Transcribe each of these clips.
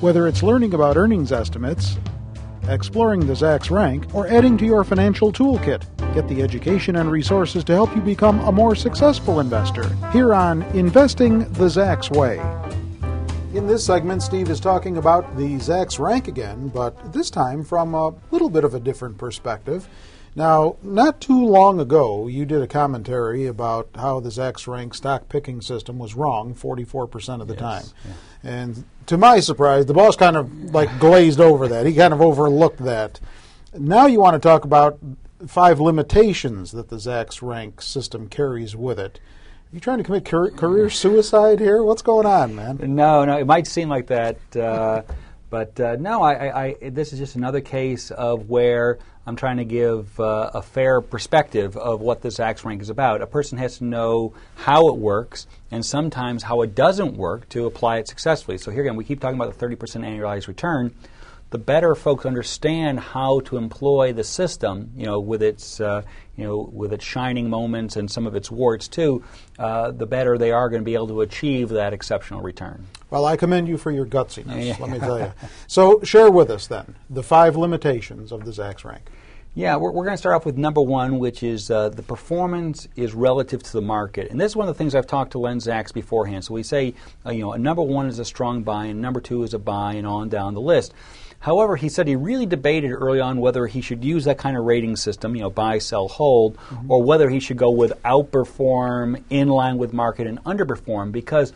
Whether it's learning about earnings estimates, exploring the Zacks rank, or adding to your financial toolkit, get the education and resources to help you become a more successful investor here on Investing the Zacks Way. In this segment, Steve is talking about the Zacks rank again, but this time from a little bit of a different perspective. Now, not too long ago, you did a commentary about how the Zacks rank stock picking system was wrong 44% of the time. Yeah. And to my surprise, the boss kind of glazed over that. He kind of overlooked that. Now you want to talk about 5 limitations that the Zacks rank system carries with it. Are you trying to commit career suicide here? What's going on, man? No, it might seem like that. But no, this is just another case of where I'm trying to give a fair perspective of what the Zacks rank is about. A person has to know how it works and sometimes how it doesn't work to apply it successfully. So here again, we keep talking about the 30% annualized return. The better folks understand how to employ the system, with its shining moments and some of its warts too, the better they are going to be able to achieve that exceptional return. Well, I commend you for your gutsiness, let me tell you. So share with us then the 5 limitations of the Zacks rank. Yeah, we're going to start off with number 1, which is the performance is relative to the market. And this is one of the things I've talked to Len Zacks beforehand. So we say, a number 1 is a strong buy, and number 2 is a buy, and on down the list. However, he said he really debated early on whether he should use that kind of rating system, buy, sell, hold, or whether he should go with outperform, in line with market, and underperform, because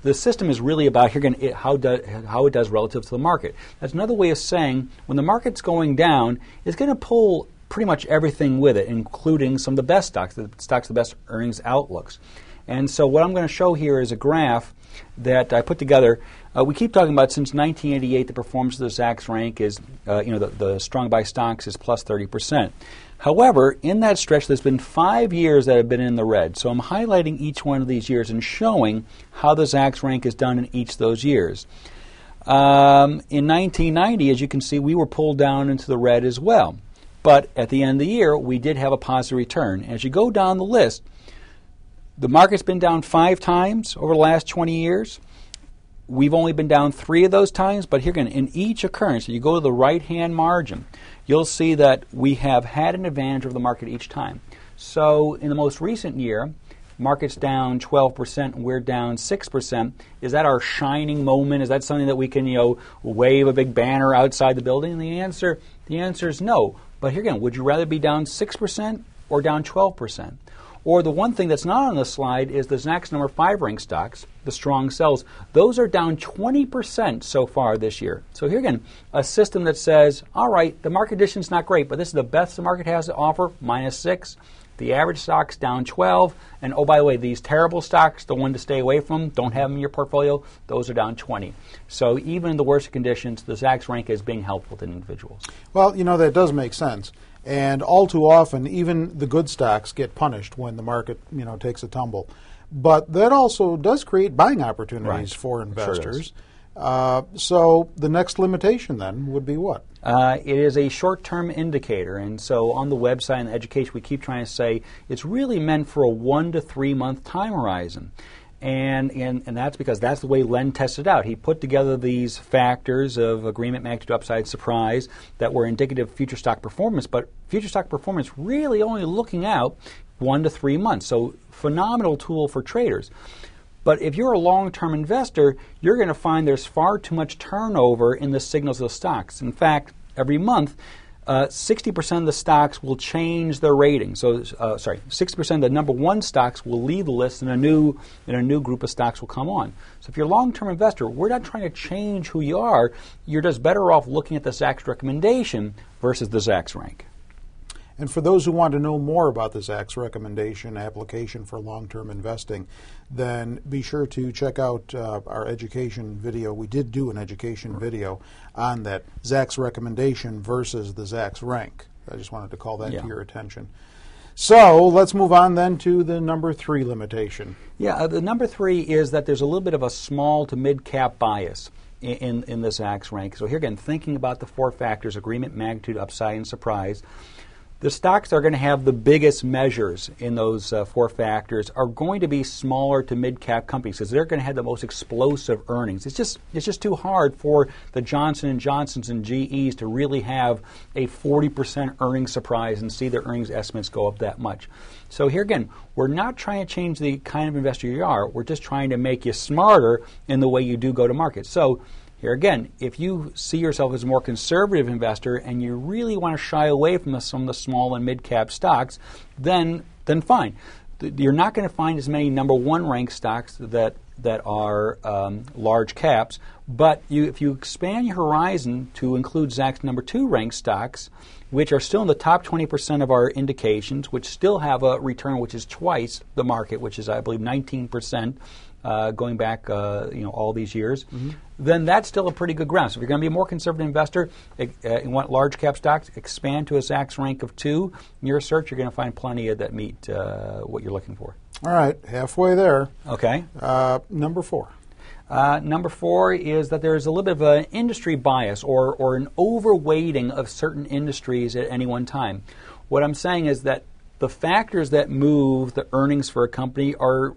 the system is really about how it does relative to the market. That's another way of saying when the market's going down, it's going to pull pretty much everything with it, including some of the best stocks, the best earnings outlooks. And so what I'm going to show here is a graph that I put together. We keep talking about since 1988, the performance of the Zacks rank is, the strong buy stocks is plus 30%. However, in that stretch, there's been 5 years that have been in the red. So I'm highlighting each one of these years and showing how the Zacks rank is done in each of those years. In 1990, as you can see, we were pulled down into the red as well. But at the end of the year, we did have a positive return. As you go down the list, the market's been down 5 times over the last 20 years. We've only been down 3 of those times, but here again, in each occurrence, you go to the right-hand margin, you'll see that we have had an advantage over the market each time. So in the most recent year, market's down 12%, we're down 6%. Is that our shining moment? Is that something that we can, wave a big banner outside the building? And the answer is no. But here again, would you rather be down 6% or down 12%? Or the one thing that's not on the slide is the Zacks number 5 rank stocks, the strong sells. Those are down 20% so far this year. So here again, a system that says, all right, the market condition's not great, but this is the best the market has to offer, minus 6. The average stock's down 12. And oh, by the way, these terrible stocks, the one to stay away from, don't have them in your portfolio, those are down 20. So even in the worst conditions, the Zacks rank is being helpful to individuals. Well, that does make sense. And all too often, even the good stocks get punished when the market, takes a tumble. But that also does create buying opportunities for investors. Sure so the next limitation then would be what? It is a short-term indicator. And so on the website and the education, we keep trying to say it's really meant for a 1 to 3 month time horizon. And that's because that's the way Len tested out. He put together these factors of agreement, magnitude, upside, surprise that were indicative of future stock performance, but future stock performance really only looking out 1 to 3 months. So phenomenal tool for traders. But if you're a long-term investor, you're going to find there's far too much turnover in the signals of the stocks. In fact, every month, 60% of the stocks will change their rating. So, 60% of the number 1 stocks will leave the list, and a new group of stocks will come on. So, if you're a long-term investor, we're not trying to change who you are. You're just better off looking at the Zacks recommendation versus the Zacks rank. And for those who want to know more about the Zacks recommendation application for long-term investing, then be sure to check out our education video. We did do an education video on that Zacks recommendation versus the Zacks rank. I just wanted to call that to your attention. So let's move on then to the number 3 limitation. Yeah, the number 3 is that there's a little bit of a small to mid-cap bias in the Zacks rank. So here again, thinking about the 4 factors, agreement, magnitude, upside, and surprise, The stocks that are going to have the biggest measures in those four factors are going to be smaller to mid-cap companies because they're going to have the most explosive earnings. It's just too hard for the Johnson & Johnsons and GEs to really have a 40% earnings surprise and see their earnings estimates go up that much. So here again, we're not trying to change the kind of investor you are. We're just trying to make you smarter in the way you do go to market. So here again, if you see yourself as a more conservative investor and you really want to shy away from some of the small and mid-cap stocks, then fine. You're not going to find as many number one ranked stocks that are large caps, but if you expand your horizon to include Zacks number two ranked stocks, which are still in the top 20% of our indications, which still have a return which is twice the market, which is, I believe, 19%. Going back, all these years, then that's still a pretty good ground. So if you're going to be a more conservative investor and want large cap stocks, expand to a Zacks rank of 2. In your search, you're going to find plenty that meet what you're looking for. All right, halfway there. Okay. Number 4. Number 4 is that there's a little bit of an industry bias or an overweighting of certain industries at any one time. What I'm saying is that the factors that move the earnings for a company are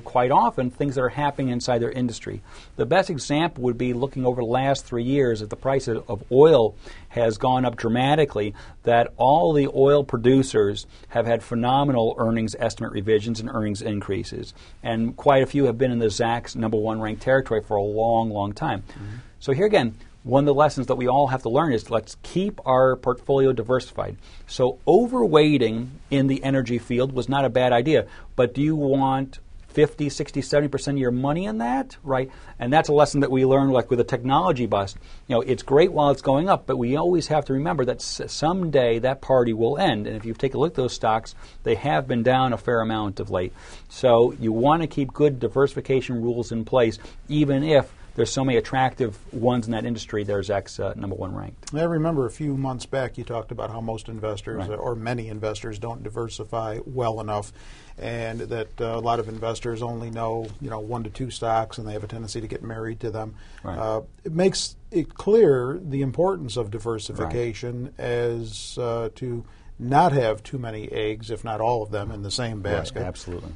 quite often things that are happening inside their industry. The best example would be looking over the last 3 years as the price of oil has gone up dramatically, that all the oil producers have had phenomenal earnings estimate revisions and earnings increases. And quite a few have been in the Zacks number one ranked territory for a long, long time. So here again, one of the lessons that we all have to learn is let's keep our portfolio diversified. So overweighting in the energy field was not a bad idea, but do you want 50, 60, 70% of your money in that, right? And that's a lesson that we learned like with a technology bust. It's great while it's going up, but we always have to remember that someday that party will end. And if you take a look at those stocks, they have been down a fair amount of late. So you want to keep good diversification rules in place, even if there's so many attractive ones in that industry. There's X number one ranked. I remember a few months back you talked about how most investors, or many investors, don't diversify well enough, and that a lot of investors only know 1 to 2 stocks, and they have a tendency to get married to them. It makes it clear the importance of diversification as to not have too many eggs, if not all of them, in the same basket. Absolutely.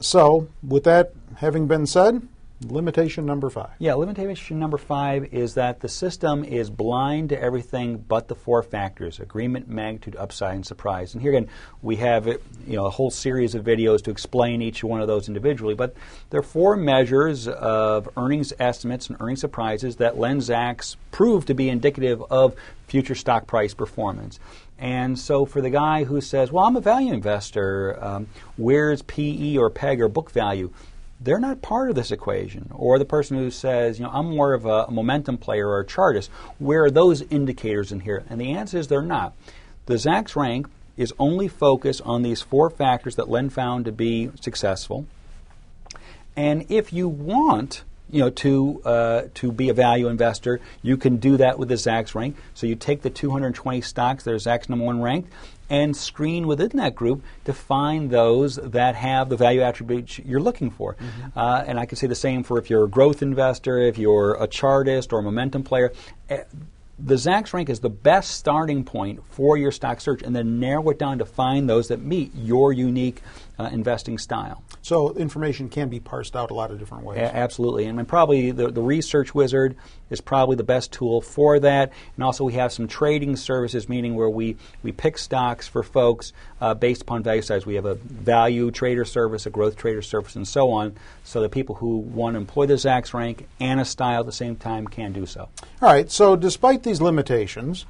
So, with that having been said, limitation number 5. Yeah, limitation number 5 is that the system is blind to everything but the 4 factors: agreement, magnitude, upside, and surprise. And here again, we have a whole series of videos to explain each one of those individually. But there are 4 measures of earnings estimates and earnings surprises that Zacks prove to be indicative of future stock price performance. And so for the guy who says, well, I'm a value investor, where's PE or PEG or book value? They're not part of this equation. Or the person who says, I'm more of a momentum player or a chartist, where are those indicators in here? And the answer is they're not. The Zacks rank is only focused on these 4 factors that Len found to be successful. And if you want to be a value investor, you can do that with the Zacks rank. So you take the 220 stocks that are Zacks number 1 ranked and screen within that group to find those that have the value attributes you're looking for. And I can say the same for if you're a growth investor, if you're a chartist or a momentum player. The Zacks rank is the best starting point for your stock search, and then narrow it down to find those that meet your unique investing style. So information can be parsed out a lot of different ways. Absolutely. And probably the Research Wizard is probably the best tool for that. And also we have some trading services, meaning where we pick stocks for folks based upon value size. We have a value trader service, a growth trader service, and so on, so that people who want to employ the Zacks rank and a style at the same time can do so. All right. So despite these limitations,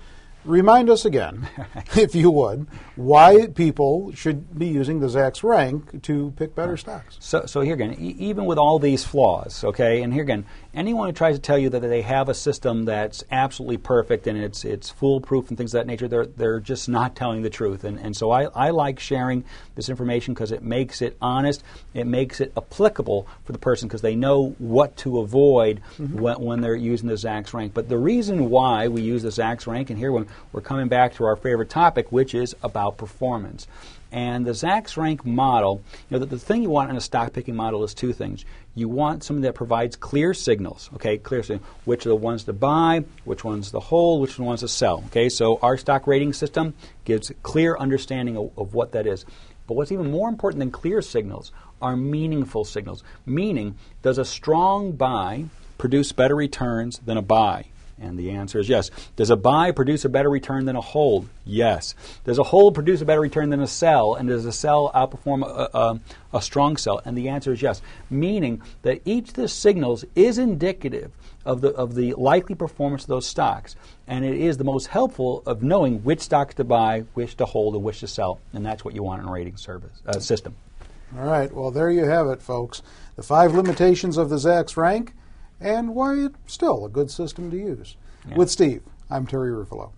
remind us again, if you would, why people should be using the Zacks rank to pick better stocks. So here again, even with all these flaws, okay, and here again, anyone who tries to tell you that they have a system that's absolutely perfect and it's foolproof and things of that nature, they're just not telling the truth. And so I like sharing this information because it makes it honest, it makes it applicable for the person because they know what to avoid when they're using the Zacks rank. But the reason why we use the Zacks rank, and here we're coming back to our favorite topic, which is about performance. And the Zacks rank model, the thing you want in a stock picking model is two things. You want something that provides clear signals, okay, clear signals, which are the ones to buy, which ones to hold, which ones to sell, okay? So our stock rating system gives clear understanding of what that is. But what's even more important than clear signals are meaningful signals, meaning does a strong buy produce better returns than a buy? And the answer is yes. Does a buy produce a better return than a hold? Yes. Does a hold produce a better return than a sell? And does a sell outperform a strong sell? And the answer is yes. Meaning that each of the signals is indicative of the likely performance of those stocks. And it is the most helpful of knowing which stocks to buy, which to hold, and which to sell. And that's what you want in a rating system. All right. Well, there you have it, folks. The 5 limitations of the Zacks rank and why it's still a good system to use. Yeah. With Steve, I'm Terry Ruffalo.